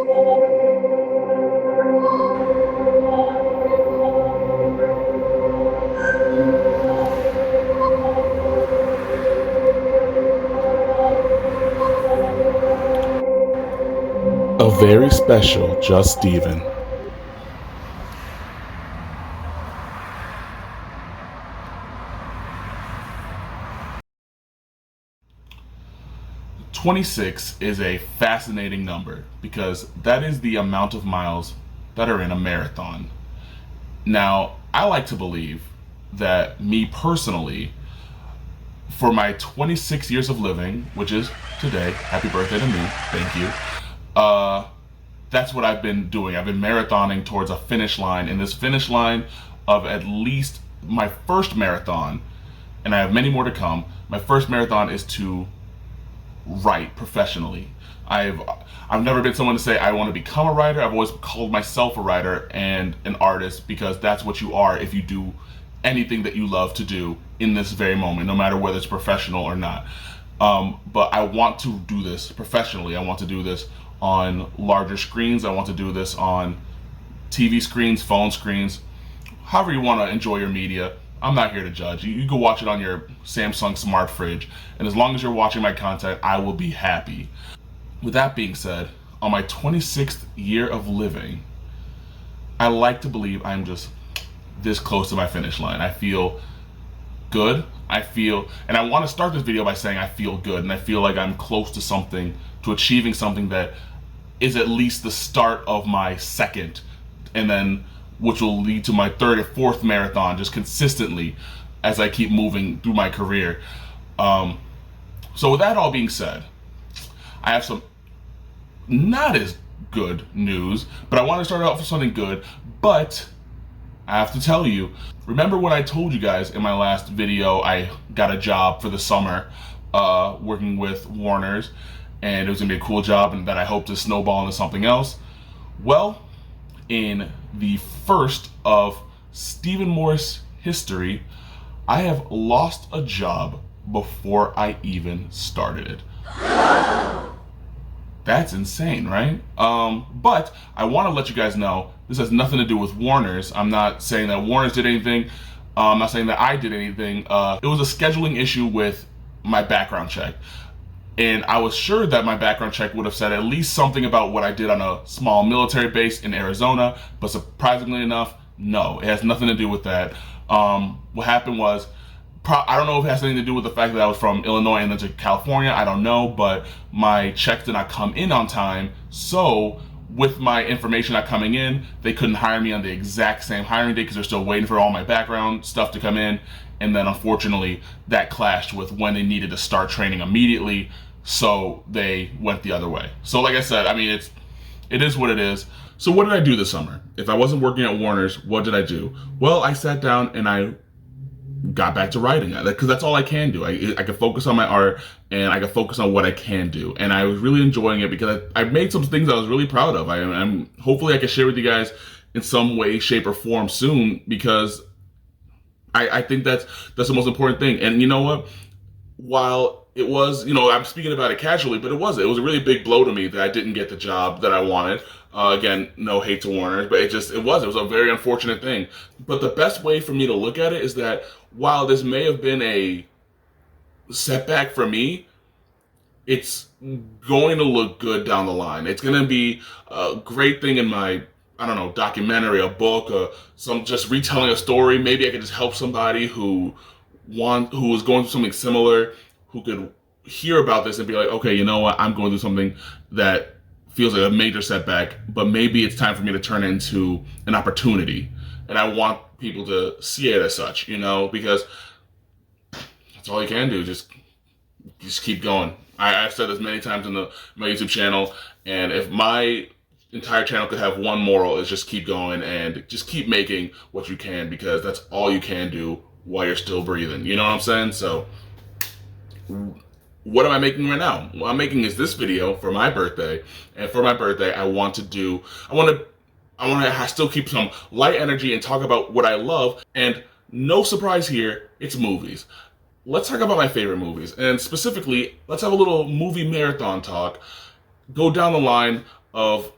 A very special Just Steven. 26 is a fascinating number because that is the amount of miles that are in a marathon. Now, I like to believe that me personally, for my 26 years of living, which is today, happy birthday to me, thank you, that's what I've been doing. I've been marathoning towards a finish line, and this finish line of at least my first marathon, and I have many more to come, my first marathon is to write professionally. I've never been someone to say I want to become a writer. I've always called myself a writer and an artist because that's what you are if you do anything that you love to do in this very moment, no matter whether it's professional or not. But I want to do this professionally. I want to do this on larger screens. I want to do this on TV screens, phone screens, however you want to enjoy your media. I'm not here to judge. You can watch it on your Samsung smart fridge, and as long as you're watching my content, I will be happy. With that being said, on my 26th year of living, I like to believe I'm just this close to my finish line. I feel good. And I want to start this video by saying I feel good, and I feel like I'm close to something, to achieving something that is at least the start of my second, and then which will lead to my third or fourth marathon just consistently as I keep moving through my career. So with that all being said, I have some not as good news, but I want to start off with something good. But I have to tell you, remember what I told you guys in my last video? I got a job for the summer working with Warner's, and it was gonna be a cool job and that I hope to snowball into something else. Well, in the first of Stephen Morris history, I have lost a job before I even started it. That's insane, right? But I want to let you guys know this has nothing to do with Warner's. I'm not saying that Warner's did anything. I'm not saying that I did anything. It was a scheduling issue with my background check. And I was sure that my background check would have said at least something about what I did on a small military base in Arizona, but surprisingly enough, no, it has nothing to do with that. What happened was, I don't know if it has anything to do with the fact that I was from Illinois and then to California, I don't know, but my check did not come in on time, so with my information not coming in, they couldn't hire me on the exact same hiring date because they're still waiting for all my background stuff to come in. And then unfortunately, that clashed with when they needed to start training immediately, so they went the other way. So like I said, I mean, it is what it is. So what did I do this summer? If I wasn't working at Warner's, what did I do? Well, I sat down and I got back to writing, because that's all I can do. I can focus on my art and I can focus on what I can do. And I was really enjoying it because I made some things I was really proud of. I'm hopefully I can share with you guys in some way, shape, or form soon, because I think that's the most important thing. And you know what? While it was, I'm speaking about it casually, but it was a really big blow to me that I didn't get the job that I wanted. Again, no hate to Warner, but it was a very unfortunate thing. But the best way for me to look at it is that while this may have been a setback for me, it's going to look good down the line. It's going to be a great thing in my, I don't know, documentary, a book, some just retelling a story. Maybe I could just help somebody who was going through something similar, who could hear about this and be like, okay, you know what? I'm going through something that feels like a major setback, but maybe it's time for me to turn it into an opportunity. And I want people to see it as such, because that's all you can do. Just keep going. I've said this many times in my YouTube channel, and if my entire channel could have one moral, is just keep going and just keep making what you can, because that's all you can do while you're still breathing. You know what I'm saying? So what am I making right now? What I'm making is this video for my birthday, and for my birthday I want to still keep some light energy and talk about what I love. And no surprise here, it's movies. Let's talk about my favorite movies, and specifically, let's have a little movie marathon talk. Go down the line of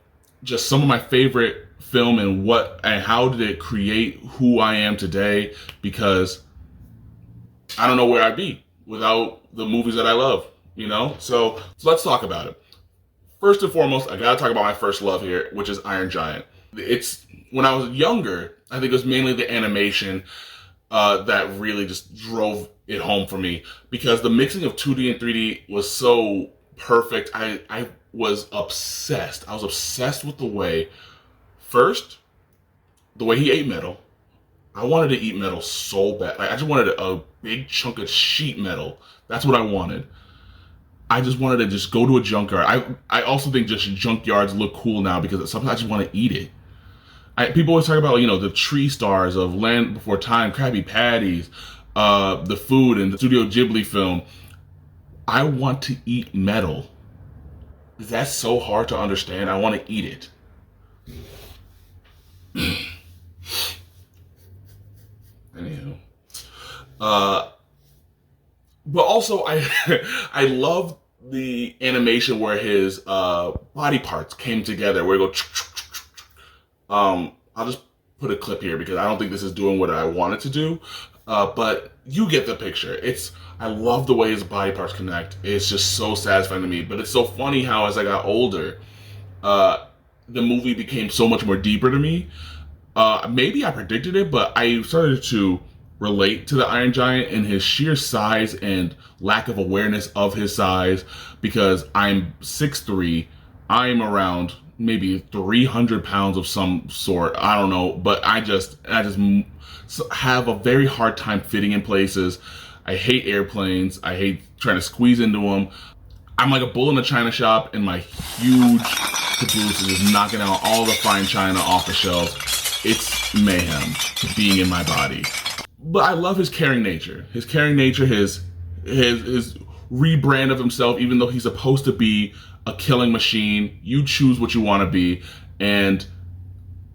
just some of my favorite film and how did it create who I am today, because I don't know where I'd be without the movies that I love, you know? So let's talk about it. First and foremost, I gotta talk about my first love here, which is Iron Giant. It's, when I was younger, I think it was mainly the animation that really just drove it home for me, because the mixing of 2D and 3D was so perfect. I was obsessed. I was obsessed with the way, first, the way he ate metal. I wanted to eat metal so bad. Like, I just wanted a big chunk of sheet metal. That's what I wanted. I just wanted to just go to a junkyard. I also think just junkyards look cool now because sometimes I just want to eat it. People always talk about, you know, the tree stars of Land Before Time, Krabby Patties, the food in the Studio Ghibli film. I want to eat metal. That's so hard to understand. I want to eat it. Anywho. But also, I love the animation where his body parts came together, where it go. I'll just put a clip here because I don't think this is doing what I want it to do, but you get the picture. I love the way his body parts connect. It's just so satisfying to me. But it's so funny how as I got older, the movie became so much more deeper to me. Maybe I predicted it, but I started to relate to the Iron Giant and his sheer size and lack of awareness of his size, because I'm 6'3". I'm around maybe 300 pounds of some sort. I don't know, but I just have a very hard time fitting in places. I hate airplanes. I hate trying to squeeze into them. I'm like a bull in a china shop, and my huge caboose is just knocking out all the fine china off the shelves. It's mayhem being in my body. But I love his caring nature. His caring nature, his rebrand of himself, even though he's supposed to be a killing machine. You choose what you want to be. And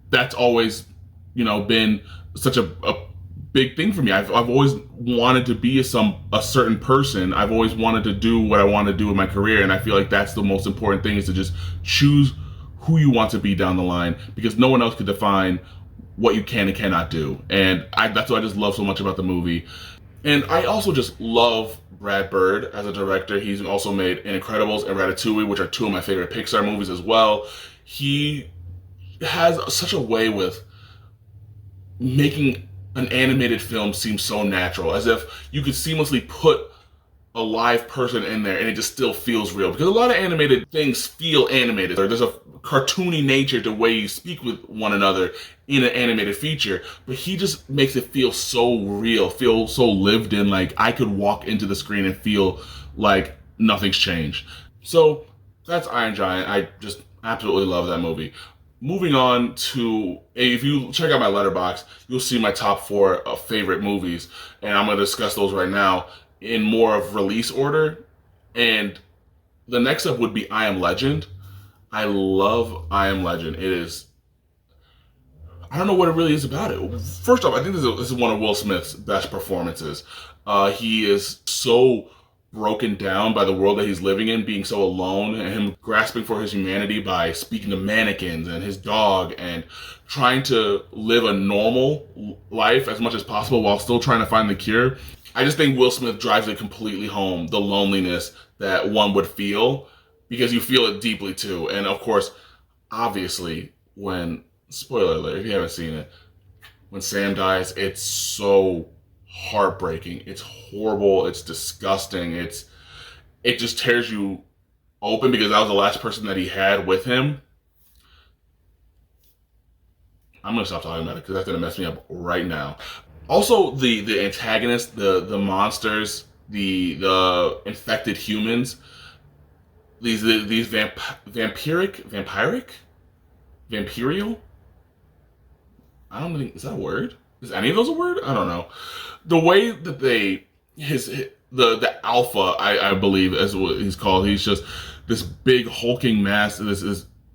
that's always, you know, been such a big thing for me. I've always wanted to be a certain person. I've always wanted to do what I want to do in my career. And I feel like that's the most important thing, is to just choose who you want to be down the line, because no one else could define what you can and cannot do. And that's what I just love so much about the movie. And I also just love Brad Bird as a director. He's also made Incredibles and Ratatouille, which are two of my favorite Pixar movies as well. He has such a way with making an animated film seem so natural, as if you could seamlessly put a live person in there and it just still feels real. Because a lot of animated things feel animated. There's a cartoony nature to the way you speak with one another in an animated feature, but he just makes it feel so real, feel so lived in, like I could walk into the screen and feel like nothing's changed. So that's Iron Giant. I just absolutely love that movie. Moving on to, if you check out my Letterboxd, you'll see my top 4 favorite movies, and I'm going to discuss those right now in more of release order. And the next up would be I Am Legend. I love I Am Legend. It is, I don't know what it really is about it. First off, I think this is one of Will Smith's best performances. He is so broken down by the world that he's living in, being so alone, and him grasping for his humanity by speaking to mannequins and his dog, and trying to live a normal life as much as possible while still trying to find the cure. I just think Will Smith drives it completely home, the loneliness that one would feel, because you feel it deeply too. And of course, obviously, when, spoiler alert if you haven't seen it, when Sam dies, it's so heartbreaking. It's horrible. It's disgusting. It just tears you open, because that was the last person that he had with him. I'm gonna stop talking about it because that's gonna mess me up right now. Also, the antagonist, the monsters, the infected humans, these vampirial. I don't think, is that a word? Is any of those a word? I don't know. The way that the alpha, I believe, is what he's called. He's just this big hulking mass.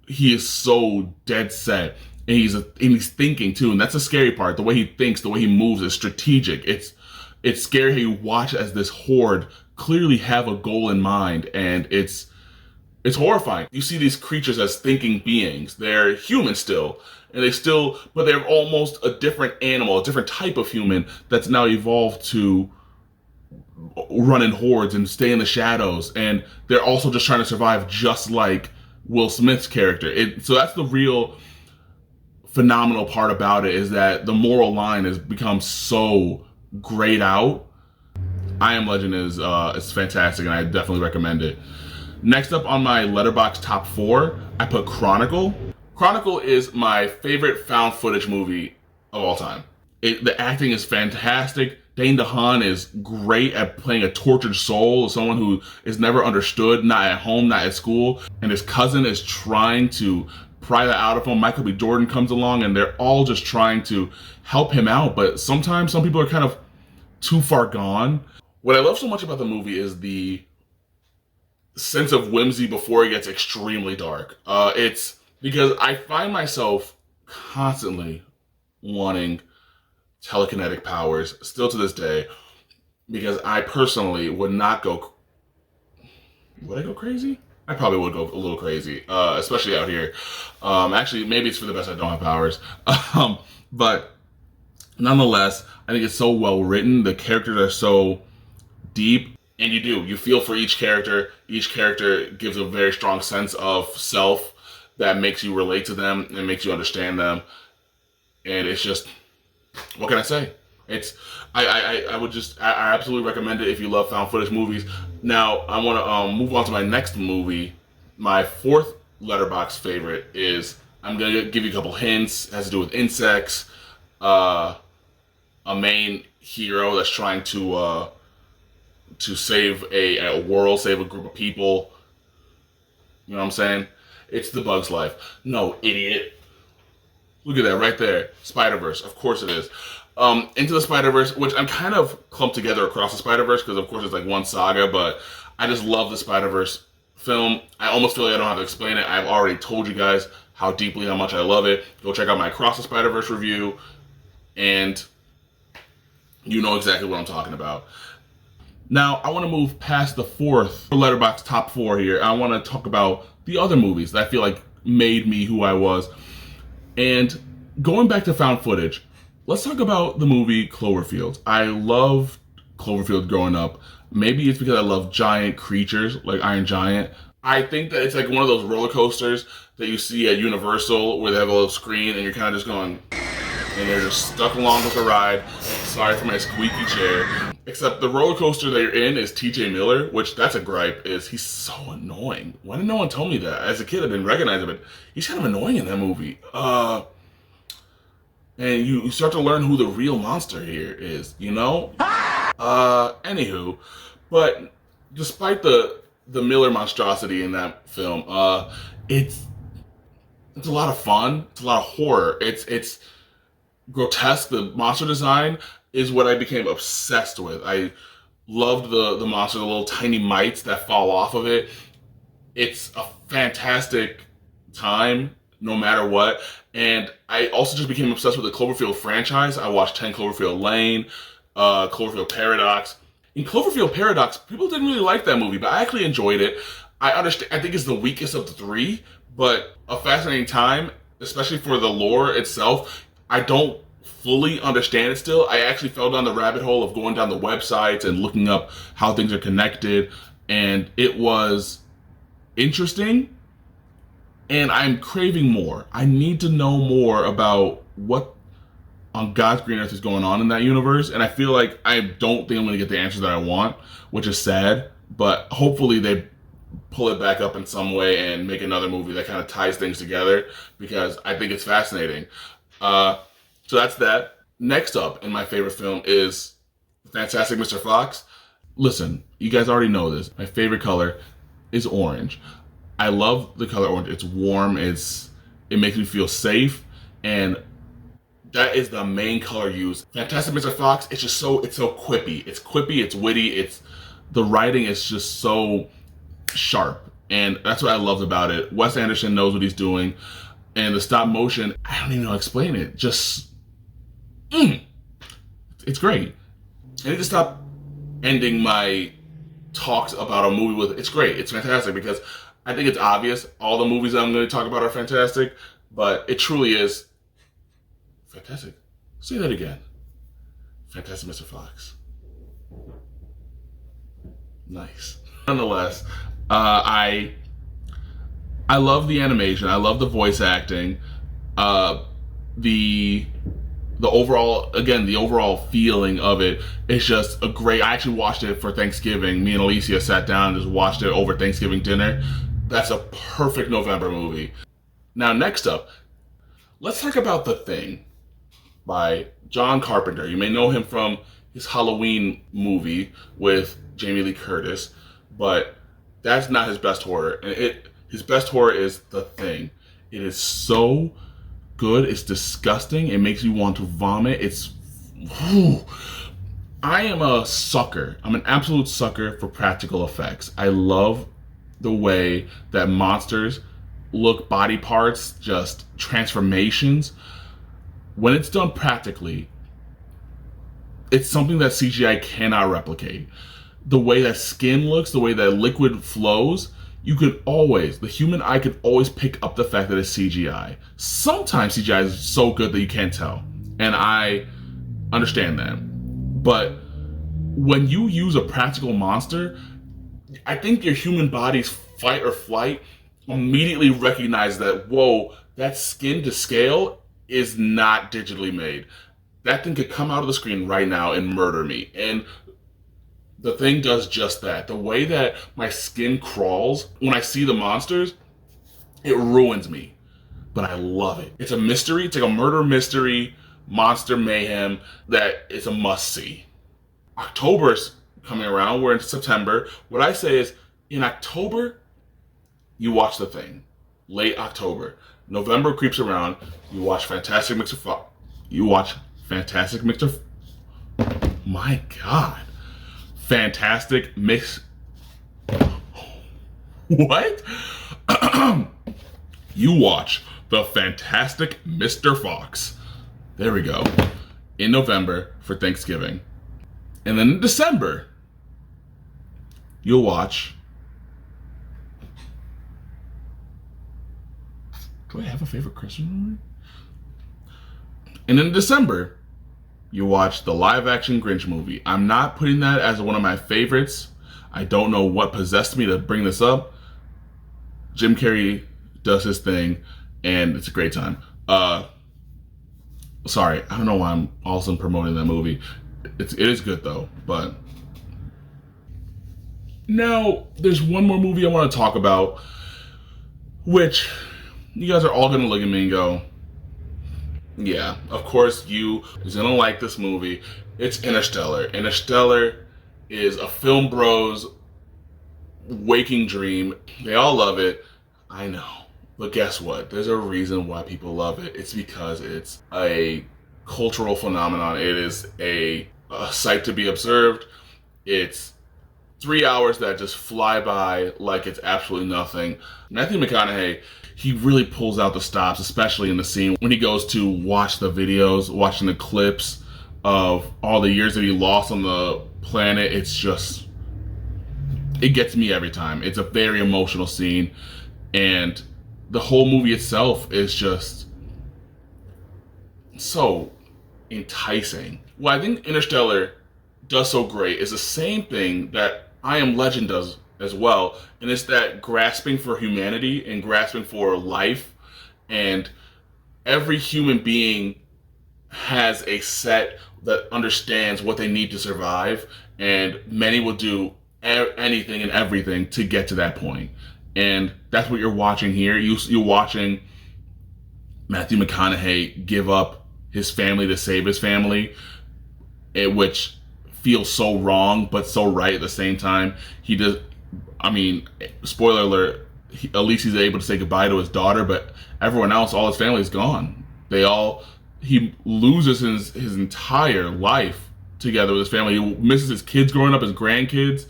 He is so dead set, and he's thinking too, and that's the scary part. The way he thinks, the way he moves is strategic. It's scary how you watch as this horde clearly have a goal in mind, and it's It's horrifying. You see these creatures as thinking beings. They're human still, but they're almost a different animal, a different type of human that's now evolved to run in hordes and stay in the shadows. And they're also just trying to survive, just like Will Smith's character. So that's the real phenomenal part about it, is that the moral line has become so grayed out. I Am Legend is fantastic, and I definitely recommend it. Next up on my Letterboxd top 4, I put Chronicle. Chronicle is my favorite found footage movie of all time. The acting is fantastic. Dane DeHaan is great at playing a tortured soul, someone who is never understood, not at home, not at school, and his cousin is trying to pry that out of him. Michael B. Jordan comes along, and they're all just trying to help him out, but sometimes some people are kind of too far gone. What I love so much about the movie is the sense of whimsy before it gets extremely dark. It's because I find myself constantly wanting telekinetic powers, still to this day, because I personally would not go... Would I go crazy? I probably would go a little crazy, especially out here. Actually, maybe it's for the best I don't have powers. But nonetheless, I think it's so well written. The characters are so deep, and you feel for each character. Each character gives a very strong sense of self that makes you relate to them and makes you understand them. And it's just, what can I say? I absolutely recommend it if you love found footage movies. Now, I want to move on to my next movie. My fourth Letterboxd favorite is, I'm going to give you a couple hints. It has to do with insects. A main hero that's trying to save a world, save a group of people. You know what I'm saying? It's The Bug's Life. No, idiot. Look at that right there. Spider-Verse. Of course it is. Into the Spider-Verse, which I'm kind of clumped together across the Spider-Verse because, of course, it's like one saga, but I just love the Spider-Verse film. I almost feel like I don't have to explain it. I've already told you guys how much I love it. Go check out my Across the Spider-Verse review, and you know exactly what I'm talking about. Now, I want to move past the fourth Letterboxd top 4 here. I want to talk about the other movies that I feel like made me who I was. And going back to found footage, let's talk about the movie Cloverfield. I loved Cloverfield growing up. Maybe it's because I love giant creatures like Iron Giant. I think that it's like one of those roller coasters that you see at Universal where they have a little screen and you're kind of just going, and you're just stuck along with the ride. Sorry for my squeaky chair. Except the roller coaster that you're in is TJ Miller, which that's a gripe, is he's so annoying. Why didn't no one tell me that? As a kid, I didn't recognize him, but he's kind of annoying in that movie. And you start to learn who the real monster here is, you know? Anywho, but despite the Miller monstrosity in that film, it's a lot of fun. It's a lot of horror. It's grotesque. The monster design is what I became obsessed with. I loved the monster, the little tiny mites that fall off of it. It's a fantastic time, no matter what. And I also just became obsessed with the Cloverfield franchise. I watched 10 Cloverfield Lane, Cloverfield Paradox. In Cloverfield Paradox, people didn't really like that movie, but I actually enjoyed it. I understand. I think it's the weakest of the three, but a fascinating time, especially for the lore itself. I don't fully understand it still. I actually fell down the rabbit hole of going down the websites and looking up how things are connected, and it was interesting, and I'm craving more. I need to know more about what on God's green earth is going on in that universe, and I feel like I don't think I'm going to get the answers that I want, which is sad, but hopefully they pull it back up in some way and make another movie that kind of ties things together, because I think it's fascinating. So that's that. Next up in my favorite film is Fantastic Mr. Fox. Listen, you guys already know this. My favorite color is orange. I love the color orange. It's warm. It makes me feel safe, and that is the main color used. Fantastic Mr. Fox. It's so quippy. It's quippy. It's witty. The writing is just so sharp, and that's what I loved about it. Wes Anderson knows what he's doing, and the stop motion, I don't even know how to explain it. It's great. I need to stop ending my talks about a movie with, it's great, it's fantastic, because I think it's obvious. All the movies that I'm going to talk about are fantastic, but it truly is fantastic. Say that again. Fantastic Mr. Fox. Nice. Nonetheless, I love the animation. I love the voice acting. The overall feeling of it is just a great. I actually watched it for Thanksgiving. Me and Alicia sat down and just watched it over Thanksgiving dinner. That's a perfect November movie. Now, next up, let's talk about The Thing by John Carpenter. You may know him from his Halloween movie with Jamie Lee Curtis, but that's not his best horror. His best horror is The Thing. It is so good. It's disgusting. It makes you want to vomit. I am a sucker. I'm an absolute sucker for practical effects. I love the way that monsters look, body parts, just transformations. When it's done practically, it's something that CGI cannot replicate. The way that skin looks, the way that liquid flows, the human eye could always pick up the fact that it's CGI. Sometimes CGI is so good that you can't tell, and I understand that. But when you use a practical monster, I think your human body's fight or flight immediately recognize that, whoa, that skin to scale is not digitally made. That thing could come out of the screen right now and murder me. And The Thing does just that. The way that my skin crawls when I see the monsters, it ruins me. But I love it. It's a mystery. It's like a murder mystery, monster mayhem that is a must-see. October's coming around. We're in September. What I say is, in October, you watch The Thing. Late October. November creeps around. You watch Fantastic Mr. Fox. My God. Fantastic Mix. What? You watch The Fantastic Mr. Fox. There we go. In November for Thanksgiving. And then in December, you'll watch. Do I have a favorite Christmas movie? And in December, you watch the live-action Grinch movie. I'm not putting that as one of my favorites. I don't know what possessed me to bring this up. Jim Carrey does his thing, and it's a great time. Sorry, I don't know why I'm also promoting that movie. It is good though, but now there's one more movie I want to talk about, which you guys are all gonna look at me and go, yeah, of course you is gonna like this movie. It's Interstellar. Interstellar is a film bro's waking dream. They all love it. I know. But guess what? There's a reason why people love it. It's because it's a cultural phenomenon. It is a sight to be observed. It's 3 hours that just fly by like it's absolutely nothing. Matthew McConaughey, he really pulls out the stops, especially in the scene when he goes to watch the videos, watching the clips of all the years that he lost on the planet. It's just, it gets me every time. It's a very emotional scene, and the whole movie itself is just so enticing. What I think Interstellar does so great is the same thing that I Am Legend does as well, and it's that grasping for humanity and grasping for life, and every human being has a set that understands what they need to survive, and many will do anything and everything to get to that point. And that's what you're watching here. You're watching Matthew McConaughey give up his family to save his family, which feels so wrong but so right at the same time. He does. I mean, spoiler alert, at least he's able to say goodbye to his daughter, but everyone else, all his family is gone. He loses his entire life together with his family. He misses his kids growing up, his grandkids.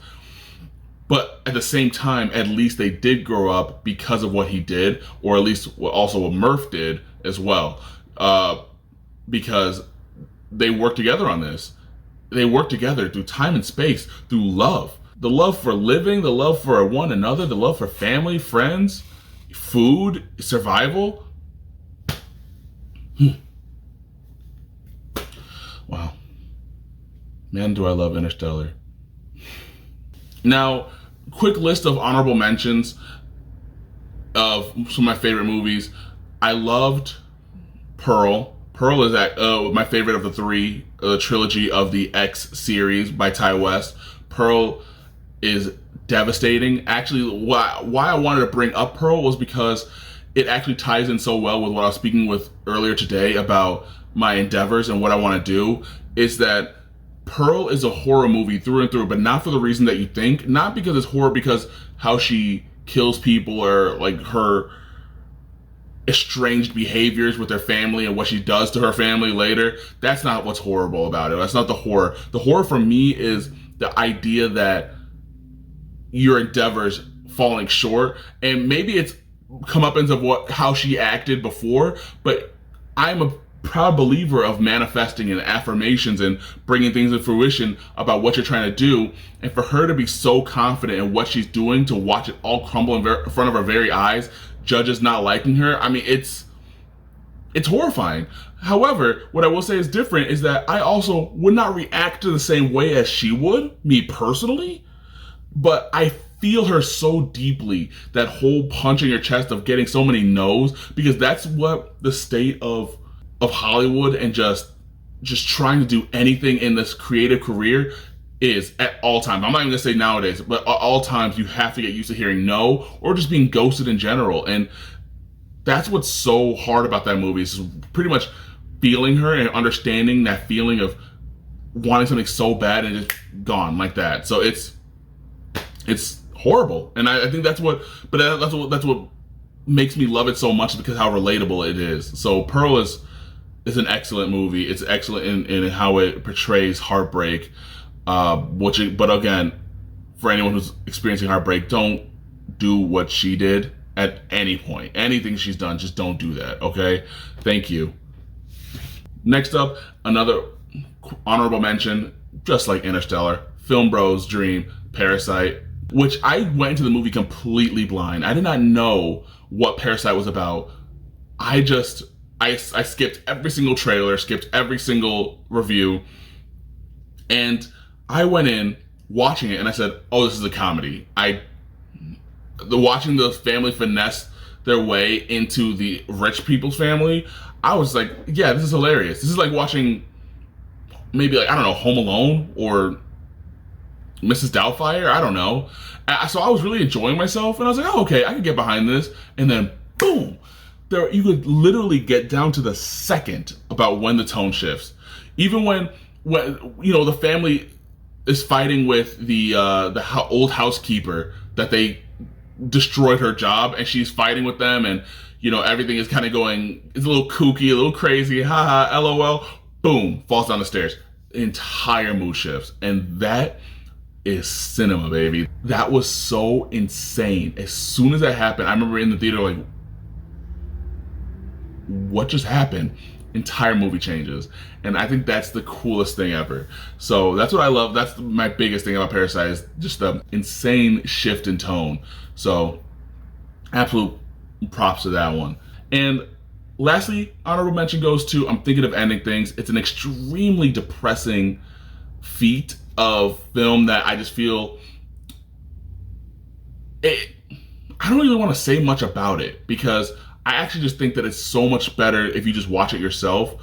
But at the same time, at least they did grow up because of what he did, or at least also what Murph did as well. Because they worked together on this. They worked together through time and space, through love. The love for living, the love for one another, the love for family, friends, food, survival. Wow. Man, do I love Interstellar. Now, quick list of honorable mentions of some of my favorite movies. I loved Pearl. Pearl is my favorite of the three, trilogy of the X series by Ty West. Pearl is devastating. Actually, why I wanted to bring up Pearl was because it actually ties in so well with what I was speaking with earlier today about my endeavors and what I want to do. Is that Pearl is a horror movie through and through, but not for the reason that you think. Not because it's horror because how she kills people or like her estranged behaviors with her family and what she does to her family later. That's not what's horrible about it. That's not the horror. The horror for me is the idea that your endeavors falling short, and maybe it's comeuppance of how she acted before, but I'm a proud believer of manifesting and affirmations and bringing things to fruition about what you're trying to do. And for her to be so confident in what she's doing, to watch it all crumble in front of her very eyes, judges not liking her, I mean, it's horrifying. However, what I will say is different is that I also would not react to the same way as she would, me personally, but I feel her so deeply, that whole punch in your chest of getting so many no's, because that's what the state of Hollywood and just trying to do anything in this creative career is at all times. I'm not even gonna say nowadays, but at all times you have to get used to hearing no or just being ghosted in general. And that's what's so hard about that movie, is pretty much feeling her and understanding that feeling of wanting something so bad and just gone like that. So it's horrible, and I think that's what makes me love it so much, because how relatable it is. So Pearl is an excellent movie. It's excellent in how it portrays heartbreak. But again, for anyone who's experiencing heartbreak, don't do what she did at any point. Anything she's done, just don't do that. Okay? Thank you. Next up, another honorable mention, just like Interstellar, Film Bros Dream, Parasite, which I went into the movie completely blind. I did not know what Parasite was about. I skipped every single trailer, skipped every single review, and I went in watching it and I said, oh, this is a comedy. Watching the family finesse their way into the rich people's family, I was like, yeah, this is hilarious. This is like watching maybe, like, I don't know, Home Alone or Mrs. Doubtfire, I don't know. So I was really enjoying myself, and I was like, oh, okay, I can get behind this. And then, boom, you could literally get down to the second about when the tone shifts. Even when the family is fighting with the old housekeeper that they destroyed her job, and she's fighting with them, and everything is kind of going, it's a little kooky, a little crazy, haha, lol, boom, falls down the stairs. Entire mood shifts, and that is cinema, baby. That was so insane. As soon as that happened, I remember in the theater like, what just happened? Entire movie changes. And I think that's the coolest thing ever. So that's what I love. That's my biggest thing about Parasite, is just the insane shift in tone. So absolute props to that one. And lastly, honorable mention goes to I'm Thinking of Ending Things. It's an extremely depressing feat of film that I just feel I don't really want to say much about it, because I actually just think that it's so much better if you just watch it yourself,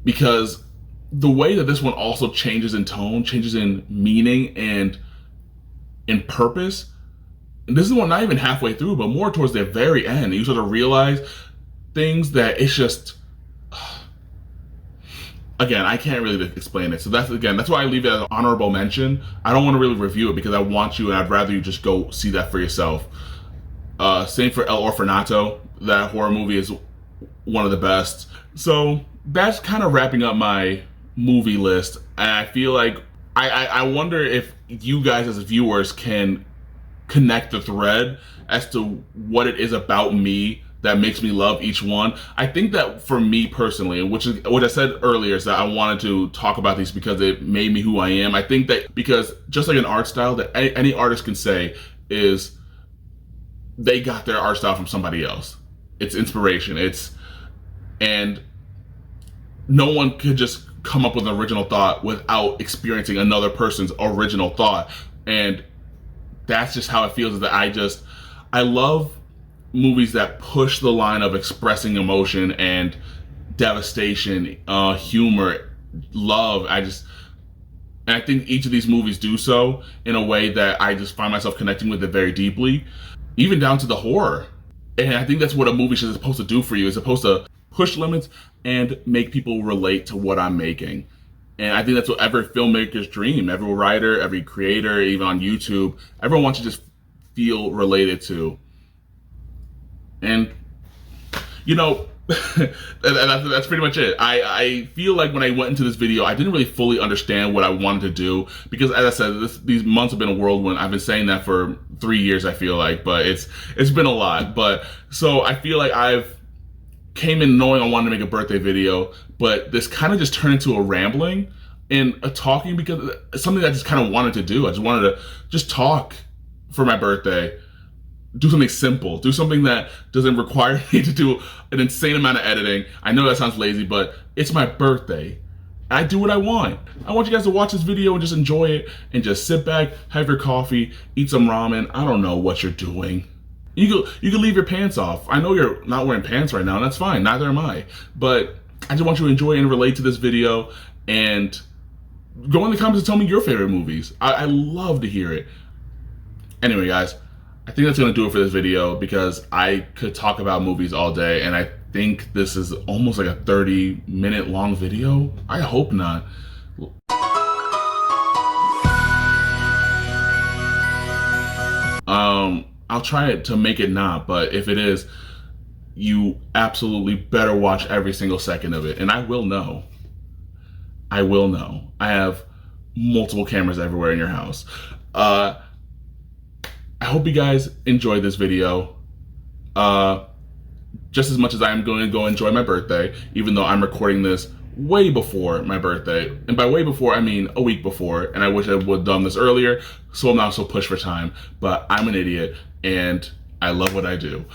because the way that this one also changes in tone, changes in meaning and in purpose, and this is one not even halfway through, but more towards the very end, you sort of realize things that it's just, again, I can't really explain it. So that's why I leave it as an honorable mention. I don't want to really review it, because I want you, and I'd rather you just go see that for yourself. Same for El Orfanato. That horror movie is one of the best. So that's kind of wrapping up my movie list. And I feel like I wonder if you guys as viewers can connect the thread as to what it is about me that makes me love each one. I think that for me personally, which I said earlier, is that I wanted to talk about these because it made me who I am. I think that because just like an art style that any artist can say is they got their art style from somebody else. It's inspiration. And no one could just come up with an original thought without experiencing another person's original thought. And that's just how it feels, is that I love movies that push the line of expressing emotion and devastation, humor, love. And I think each of these movies do so in a way that I just find myself connecting with it very deeply, even down to the horror. And I think that's what a movie is supposed to do for you. It's supposed to push limits and make people relate to what I'm making. And I think that's what every filmmaker's dream, every writer, every creator, even on YouTube, everyone wants to just feel related to. And, you know, that's pretty much it. I feel like when I went into this video, I didn't really fully understand what I wanted to do, because as I said, these months have been a whirlwind. I've been saying that for 3 years, I feel like, but it's been a lot. But so I feel like I've came in knowing I wanted to make a birthday video, but this kind of just turned into a rambling and a talking, because it's something that I just kind of wanted to do. I just wanted to just talk for my birthday. Do something simple. Do something that doesn't require me to do an insane amount of editing. I know that sounds lazy, but it's my birthday. I do what I want. I want you guys to watch this video and just enjoy it and just sit back, have your coffee, eat some ramen. I don't know what you're doing. You can leave your pants off. I know you're not wearing pants right now, and that's fine. Neither am I. But I just want you to enjoy and relate to this video, and go in the comments and tell me your favorite movies. I love to hear it. Anyway, guys, I think that's going to do it for this video, because I could talk about movies all day, and I think this is almost like a 30-minute long video. I hope not. I'll try it to make it not, but if it is, you absolutely better watch every single second of it, and I will know. I will know. I have multiple cameras everywhere in your house. I hope you guys enjoyed this video just as much as I'm going to go enjoy my birthday, even though I'm recording this way before my birthday. And by way before, I mean a week before, and I wish I would have done this earlier, so I'm not so pushed for time, but I'm an idiot, and I love what I do.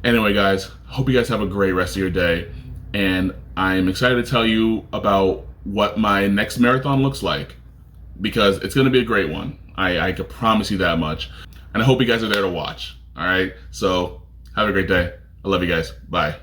Anyway, guys, hope you guys have a great rest of your day, and I'm excited to tell you about what my next marathon looks like, because it's going to be a great one. I can promise you that much. And I hope you guys are there to watch. All right? So have a great day. I love you guys. Bye.